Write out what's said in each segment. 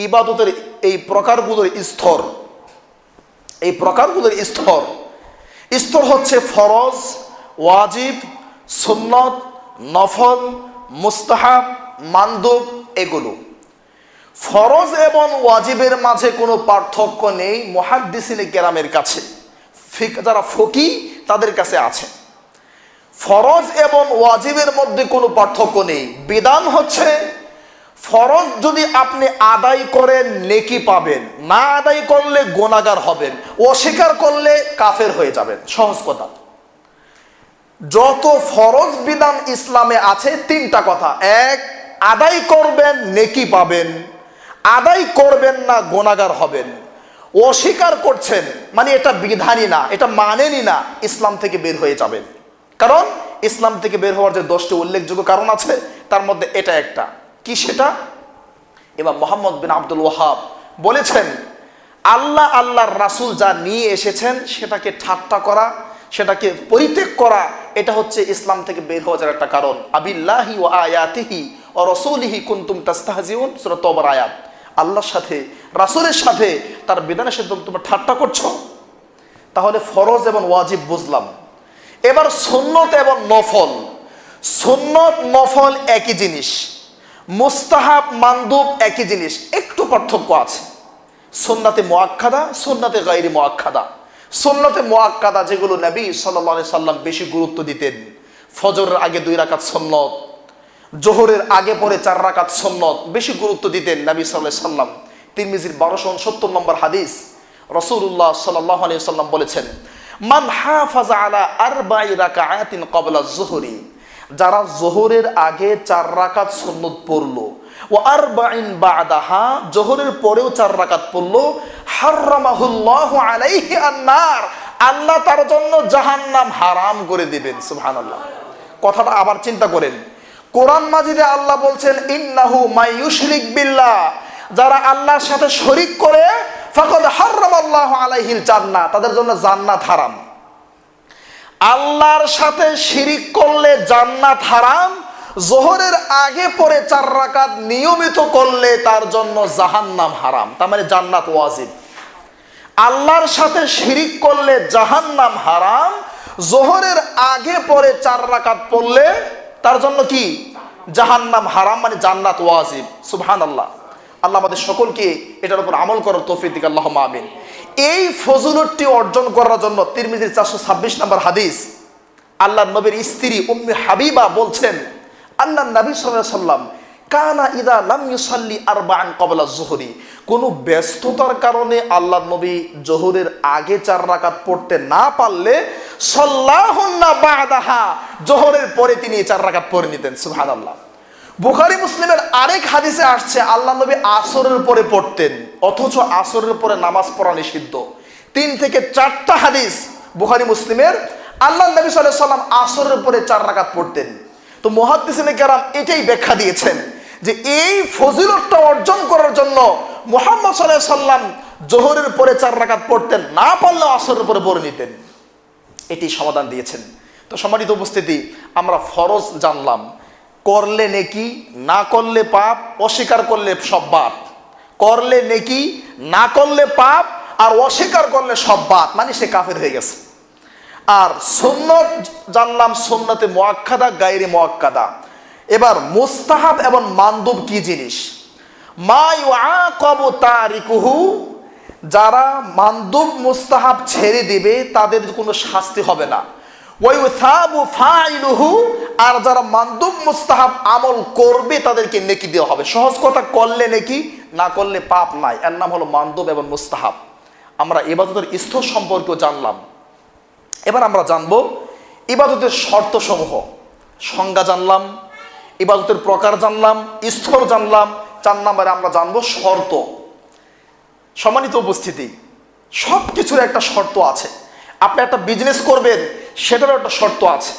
ইবাদতের এই প্রকারগুলোর স্তর, এই প্রকারগুলোর স্তর স্তর হচ্ছে ফরজ, ওয়াজিব, সুন্নত, নফল, মুস্তাহাব, মানদুব। এগুলো ফরজ এবং ওয়াজিবের মাঝে কোনো পার্থক্য নেই মুহাদ্দিসিনে কেরামের কাছে, যারা ফকি তাদের কাছে আছে। ফরজ এবং ওয়াজিবের মধ্যে কোনো পার্থক্য নেই। বিধান হচ্ছে ফরজ যদি আপনি আদায় করেন নেকি পাবেন, না আদায় করলে গুনাহগার হবেন, অস্বীকার করলে কাফের হয়ে যাবেন। সহজ কথা। যত ফরজ বিধান ইসলামে আছে তিনটা কথা। এক, আদায় করবেন নেকি পাবেন, আদায় করবেন না গুনাহগার হবেন। অস্বীকার করছেন মানে এটা বিধানই না, এটা মানেনই না, ইসলাম থেকে বের হয়ে যাবেন। কারণ ইসলাম থেকে বের হওয়ার যে 10টি উল্লেখযোগ্য কারণ আছে তার মধ্যে এটা একটা। কি সেটা? ইমাম মুহাম্মদ বিন আব্দুল ওয়াহাব বলেছেন, আল্লাহর রাসূল যা নিয়ে এসেছেন সেটাকে ঠাট্টা করা, সেটাকে পরিত্যাগ করা, এটা হচ্ছে ইসলাম থেকে বের হওয়ার একটা কারণ। আবিল্লাহি ওয়া আয়াতিহি ওয়া রাসূলিহি কুনতুম তাস্তাহজিউন, সূরা তওবার আয়াত। আল্লাহর সাথে, রাসূলের সাথে, তার বিধানের সাথে তোমরা ঠাট্টা করছো। তাহলে ফরজ এবং ওয়াজিব বুঝলাম। এবার সুন্নত এবং নফল। সুন্নত নফল একই জিনিস, মুস্তাহাব মানদুব একই জিনিস, একটু পার্থক্য আছে। সুন্নাতে মুআক্কাদা, সুন্নাতে গায়রি মুআক্কাদা। সুন্নাতে মুআক্কাদা যেগুলো নবী সাল্লাল্লাহু আলাইহি সাল্লাম বেশি গুরুত্ব দিতেন, ফজরের আগে 2 রাকাত সুন্নত, জোহরের আগে পরে 4 রাকাত সুন্নত বেশি গুরুত্ব দিতেন নবী সাল্লাল্লাহু আলাইহি সাল্লাম। তিরমিজির 1269 নম্বর হাদিস, রাসূলুল্লাহ সাল্লাল্লাহু আলাইহি সাল্লাম বলেছেন, মান হাফাজা আলা 4 রাকাআতিন ক্বাবলা যুহরি, যারা জোহরের আগে 4 রাকাত সুন্নত পড়লো, ও 40 বাদাহা, জোহরের পরেও 4 রাকাত পড়লো, হারামাহুল্লাহু আলাইহি আন-নার, আল্লাহ তার জন্য জাহান্নাম হারাম করে দিবেন। সুবহানাল্লাহ। কথাটা আবার চিন্তা করেন। কোরআন মাজিদে আল্লাহ বলছেন, ইন্নাহু মাইয়ুশরিক বিল্লাহ, যারা আল্লাহর সাথে শরীক করে, ফাকাদ হারামাল্লাহু আলাইহিল জান্নাহ, তাদের জন্য জান্নাত হারাম। আল্লাহর সাথে শিরিক করলে জান্নাত হারাম, জোহরের আগে পরে 4 রাকাত নিয়মিত করলে তার জন্য জাহান্নাম হারাম। তার মানে জান্নাত ওয়াজিব। আল্লাহর সাথে শিরিক করলে জাহান্নাম হারাম, জোহরের আগে পরে 4 রাকাত পড়লে তার জন্য কি? জাহান্নাম হারাম, মানে জান্নাত ওয়াজিব। সুবহানাল্লাহ। আল্লাহ আমাদের সকলকে এটার উপর আমল করার তৌফিক দিক, আল্লাহুম্মা আমিন। এই ফজিলতটি অর্জন করার জন্য তিরমিজির 426 নম্বর হাদিস, আল্লাহর নবীর স্ত্রী উম্মে হাবিবা বলছেন, আল্লাহর নবী সাল্লাল্লাহু আলাইহি সাল্লাম কানা ইযা লাম ইউসাল্লি 4 ক্বাবলা যুহরি, কোন ব্যস্ততার কারণে আল্লাহর নবী জোহরের আগে 4 রাকাত পড়তে না পারলে সাল্লাহুন্না বাদাহা, জোহরের পরে তিনি 4 রাকাত পড়ে নিতেন। সুবহানাল্লাহ। বুখারী মুসলিমের আরেক হাদিসে আসছে, আল্লাহ নবী আসরের পরে পড়তেন, অথচ আসরের পরে নামাজ পড়া নিষিদ্ধ। 3 থেকে 4টা হাদিস বুখারী মুসলিমের, আল্লাহ নবী সাল্লাল্লাহু আলাইহি সাল্লাম আসরের পরে 4 রাকাত পড়তেন। তো মুহাদ্দিসিনে কেরাম এটাই ব্যাখ্যা দিয়েছেন যে এই ফজিলতটা অর্জন করার জন্য মুহাম্মদ সাল্লাল্লাহু আলাইহি সাল্লাম জোহরের পরে 4 রাকাত পড়তেন, না পারলেও আসরের পরে পড়ে নিতেন। এটি সমাধান দিয়েছেন। তো সম্মানিত উপস্থিতি, আমরা ফরজ জানলাম, করলে নেকি, না করলে পাপ, অস্বীকার করলে সব বাদ। করলে নেকি, না করলে পাপ, আর অস্বীকার করলে সব বাদ, মানে সে কাফের হয়ে গেছে। আর সুন্নত জানলাম, সুন্নতে মুআক্কাদা, গায়রে মুআক্কাদা। এবার মুস্তাহাব এবং মানদুব কি জিনিস? মা ইউআকাবু তারিকুহু, যারা মানদুব মুস্তাহাব ছেড়ে দিবে তাদের কোনো শাস্তি হবে না। ওয়া ইউসাবু ফাইলুহু, আর যারা মানদুব মুস্তাহাব আমল করবে তাদেরকে নেকি দেওয়া হবে। সহজ কথা, করলে নেকি, না করলে পাপ নাই। এর নাম হলো মানদুব এবং মুস্তাহাব। আমরা ইবাদতের স্তর সম্পর্কেও জানলাম। এবার আমরা জানবো ইবাদতের শর্তসমূহ। সংজ্ঞা জানলাম, ইবাদতের প্রকার জানলাম, স্তর জানলাম। 4 নম্বরে আমরা জানবো শর্ত। সম্মানিত উপস্থিতি, সব কিছুর একটা শর্ত আছে। আপনি একটা বিজনেস করবেন, সেটারও একটা শর্ত আছে।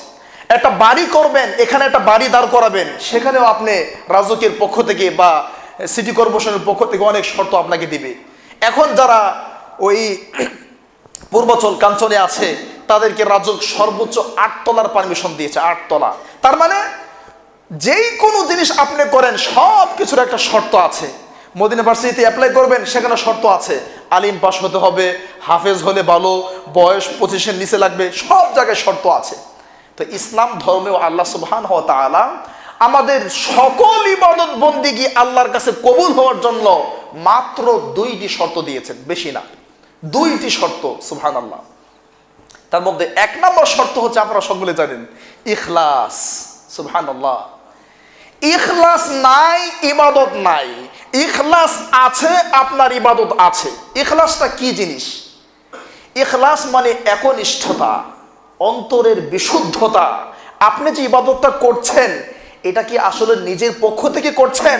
একটা বাড়ি করবেন, এখানে একটা বাড়ি দাঁড় করাবেন, সেখানেও আপনি রাজুকের পক্ষ থেকে বা সিটি কর্পোরেশনের পক্ষ থেকে অনেক শর্ত আপনাকে দিবে। এখন যারা ওই পূর্বাচল কাঞ্চনে আছে, তাদেরকে রাজুক সর্বোচ্চ 8 তলার পারমিশন দিয়েছে। 8 তলা, তার মানে যেই কোনো জিনিস আপনি করেন সব কিছুর একটা শর্ত আছে। মদিনা ভার্সিটিতে অ্যাপ্লাই করবেন, সেখানে শর্ত আছে, আলিম পাস হতে হবে, হাফেজ হলে ভালো, বয়স 25-এর নিচে লাগবে, সব জায়গায় শর্ত আছে। তো ইসলাম ধর্মেও আল্লাহ সুবহানাহু ওয়া তাআলা আমাদের সকল ইবাদত বন্দিগি আল্লাহর কাছে কবুল হওয়ার জন্য মাত্র 2টি শর্ত দিয়েছেন, বেশি না, 2টি শর্ত। সুবহানাল্লাহ। তার মধ্যে 1 নম্বর শর্ত হচ্ছে, আপনারা সকলে জানেন, ইখলাস। সুবহানাল্লাহ। ইখলাস নাই, ইবাদত নাই। ইখলাস আছে, আপনার ইবাদত আছে। ইখলাসটা কি জিনিস? ইখলাস মানে একনিষ্ঠতা, অন্তরের বিশুদ্ধতা। আপনি যে ইবাদতটা করছেন, এটা কি আসলে নিজের পক্ষ থেকে করছেন,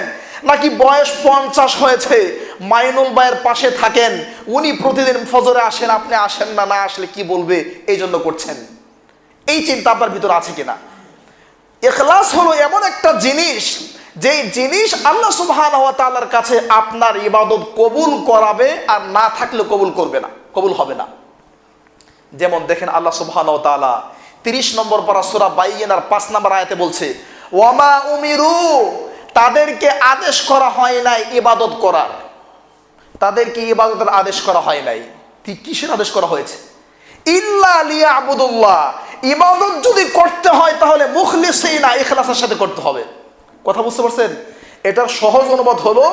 নাকি বয়স 50 হয়েছে, মাইনুল ভাইয়ের পাশে থাকেন, উনি প্রতিদিন ফজরে আসেন, আপনি আসেন না, না আসলে কি বলবে, এই জন্য করছেন? এই চিন্তা আপনার ভিতরে আছে কিনা? ইখলাস হলো এমন একটা জিনিস, যে জিনিস আল্লাহ সুবহানাহু ওয়া তাআলার কাছে আপনার ইবাদত কবুল করাবে, আর না থাকলে কবুল করবে না, কবুল হবে না। যেমন দেখেন, আল্লাহ সুবহানাহু ওয়া তাআলা 30 নম্বর পারা সূরা বাইয়িনার 5 নম্বর আয়াতে বলছে, ওয়ামা উমিরু, তাদেরকে আদেশ করা হয় নাই ইবাদত করার। তাদেরকে ইবাদতের আদেশ করা হয় নাই। কিসের আদেশ করা হয়েছে? ইল্লা লিয়াবুদুল্লাহ। ইবাদত যদি করতে হয় তাহলে মুখলিসিনা, ইখলাসের সাথে করতে হবে। কথা বুঝতে পারছেন? এটার সহজ অনুবাদ হলো,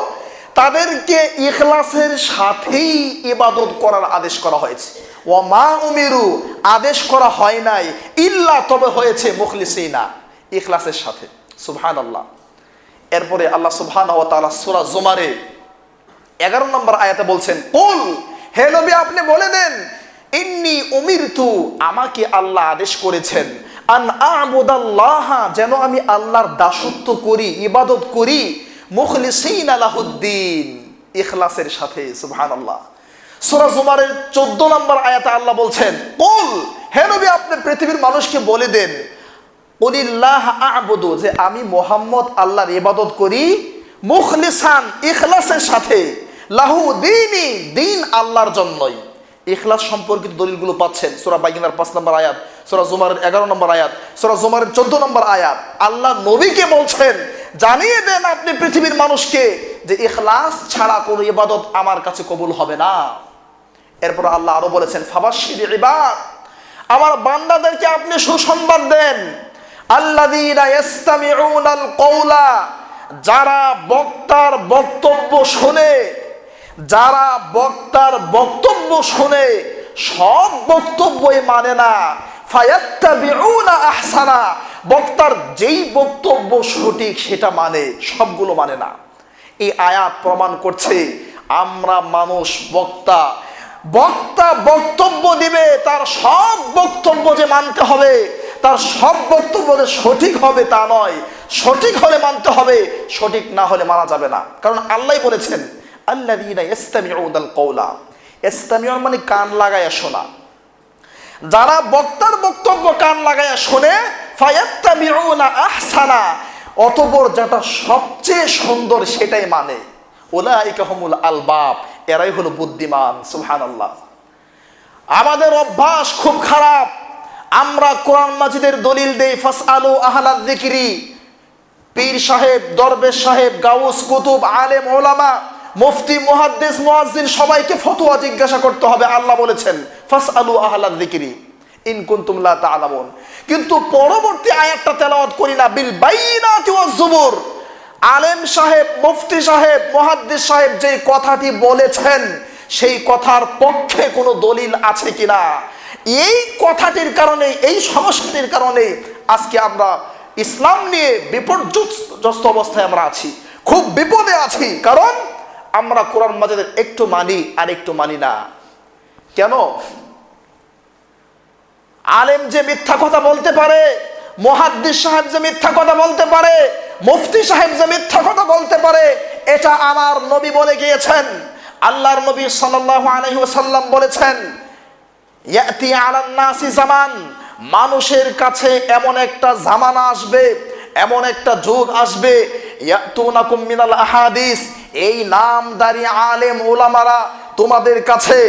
তাদেরকে ইখলাসের সাথেই ইবাদত করার আদেশ করা হয়েছে। ওয়ামা উমিরু, আদেশ করা হয় নাই, ইল্লা, তবে হয়েছে মুখলিসিনা, ইখলাসের সাথে। সুবহানাল্লাহ। এরপরে আল্লাহ সুবহানাহু ওয়া তাআলা সূরা জুমারে 11 নম্বর আয়াতে বলছেন, কুল, হে নবী আপনি বলে দেন, ইন্নী উমিরতু, আমাকে আল্লাহ আদেশ করেছেন, আন আ'বুদাল্লাহ, যেন আমি আল্লাহর দাসত্ব করি, ইবাদত করি, মুখলিসিনা লাহুদ্দিন, ইখলাসের সাথে। সুবহানাল্লাহ। সূরা জুমারের 14 নম্বর আয়াতে আল্লাহ বলছেন, কুল, হে নবী আপনি পৃথিবীর মানুষকে বলে দেন, কুলিল্লাহ আ'বুদু, যে আমি মুহাম্মদ আল্লাহর ইবাদত করি, মুখলিসান, ইখলাসের সাথে, লাহু দীনি, দিন আল্লাহর জন্যই। ইখলাস সম্পর্কিত দলিলগুলো পাচ্ছেন সূরা বাইয়িনার 5 নম্বর আয়াত, সূরা জুমারের 11 নম্বর আয়াত, সূরা জুমারের 14 নম্বর আয়াত। আল্লাহ নবীকে বলছেন, জানিয়ে দেন আপনি পৃথিবীর মানুষকে, যে ইখলাস ছাড়া কোনো ইবাদত আমার কাছে কবুল হবে না। এরপর আল্লাহ আরো বলেছেন, ফাবাশশির ইবাদ, আমার বান্দাদেরকে আপনি সুসংবাদ দেন, আল্লাযীনা ইস্তামিউনাল কওলা, যারা বক্তার বক্তব্য শুনে, যারা বক্তার বক্তব্য শুনে সব বক্তব্যই মানে না, ফায়াত্তাবিউনা আহসানা, বক্তার যেই বক্তব্য সঠিক সেটা মানে, সবগুলো মানে না। এই আয়াত প্রমাণ করছে, আমরা মানুষ, বক্তা বক্তব্য দিবে, তার সব বক্তব্য যে মানতে হবে, তার সব বক্তব্য যে সঠিক হবে তা নয়, সঠিক হলে মানতে হবে, সঠিক না হলে মানা যাবে না। কারণ আল্লাহ বলেছেন, আল্লাযীনা ইস্তামিউনাল কওলা, ইস্তামিউ মানে কান লাগায়া শোনা। যারা বক্তার বক্তব্য কান লাগায়া শোনে, ফায়াত্তাবিউনা আহসানা, অতঃপর যেটা সবচেয়ে সুন্দর সেটাই মানে, উলাইকা হুমুল আলবাব, এরাই হলো বুদ্ধিমান। সুবহানাল্লাহ। আমাদের অভ্যাস খুব খারাপ, আমরা কোরআন মাজিদের দলিল দেই, ফাসআলু আহলায যিকরি, পীর সাহেব, দরবেশ সাহেব, গাউস, কুতুব, আলেম, ওলামা, মুফতি, মুহাদ্দিস, মুয়াজ্জিন, সবাইকে ফতোয়া জিজ্ঞাসা করতে হবে। আল্লাহ বলেছেন, ফাসআলু আহলায যিকরি ইন কুনতুম লা তা'লামুন। কিন্তু পরবর্তী আয়াতটা তেলাওয়াত করি না, বিল বাইয়িনাতি ওয়াজ জুবুর। আলেম সাহেব, মুফতি সাহেব, মুহাদ্দিস সাহেব যে কথাটি বলেছেন, সেই কথার পক্ষে কোনো দলিল আছে কিনা। এই কথাটির কারণে, এই সমস্যাটির কারণে আজকে আমরা ইসলাম নিয়ে বিপর্যস্ত অবস্থায় আমরা আছি, খুব বিপদে আছি। কারণ আমরা কোরআন মাজিদের একটু মানি আর একটু মানি না। কেন? আলেম যে মিথ্যা কথা বলতে পারে, মুহাদ্দিস সাহেব যে মিথ্যা কথা বলতে পারে, মুফতি সাহেব যে মিথ্যা কথা বলতে পারে, এটা আমার নবী বলে গিয়েছেন। আল্লাহর নবী সাল্লাল্লাহু আলাইহি ওয়াসাল্লাম বলেছেন, ইয়াতি আলান নাসি জামান, মানুষের কাছে এমন একটা জামানা আসবে, এমন একটা যুগ আসবে, ইয়াতুনাকুম মিনাল আহাদিস, এই নামদারি আলেম ওলামারা তোমাদের কাছে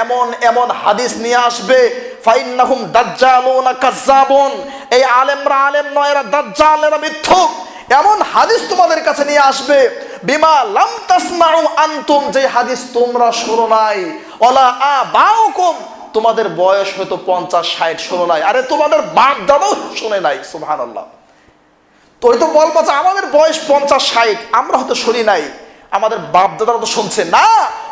এমন এমন হাদিস নিয়ে আসবে, ফাইন্নাহুম দাজ্জালুনা কাজ্জাবুন, এই আলেমরা আলেম নয়, এরা দাজ্জাল, এরা মিথ্যুক। এমন হাদিস তোমাদের কাছে নিয়ে আসবে বিমা লাম তাসমাউ আনতুম, যে হাদিস তোমরা শোনো নাই, ওয়ালা আবাউকুম, তোমাদের বয়স হয়তো 50-60 শোনো নাই, আরে তোমাদের বাপ দাদাও শুনে নাই। সুবহানাল্লাহ। তো তো বলবো যে আমাদের বয়স 50-60, আমরা হয়তো শুনি নাই, আমাদের বাপ দাদারা তো শুনছে না।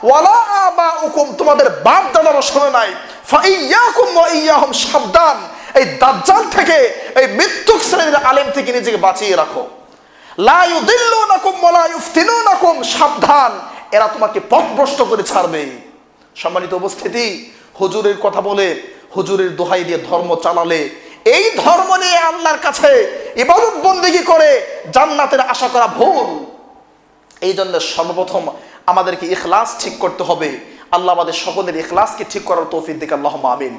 ওয়ালা আবাউকুম, তোমাদের বাপ দাদারা শুনে নাই। ফাইয়াকুম ওয়া ইয়াহুম, সাবধান, এই দাজ্জাল থেকে, এই মিথ্যুক শ্রেণীর আলেম থেকে নিজেকে বাঁচিয়ে রাখো। লা ইউদিল্লুনাকুম ওয়া লা ইফতিনুনাকুম, সাবধান, এরা তোমাকে পথভ্রষ্ট করে ছাড়বে। সম্মানিত উপস্থিতি, হুজুরের কথা বলে, হুজুরের দোহাই দিয়ে ধর্ম চালালে, এই ধর্ম নিয়ে আল্লাহর কাছে ইবাদত বন্দেগী করে জান্নাতের আশা করা ভুল। এই জন্য সর্বপ্রথম আমাদেরকে ইখলাস ঠিক করতে হবে। আল্লাহ আমাদের সকলের ইখলাসকে ঠিক করার তৌফিক দিক। আল্লাহুম্মা আমিন।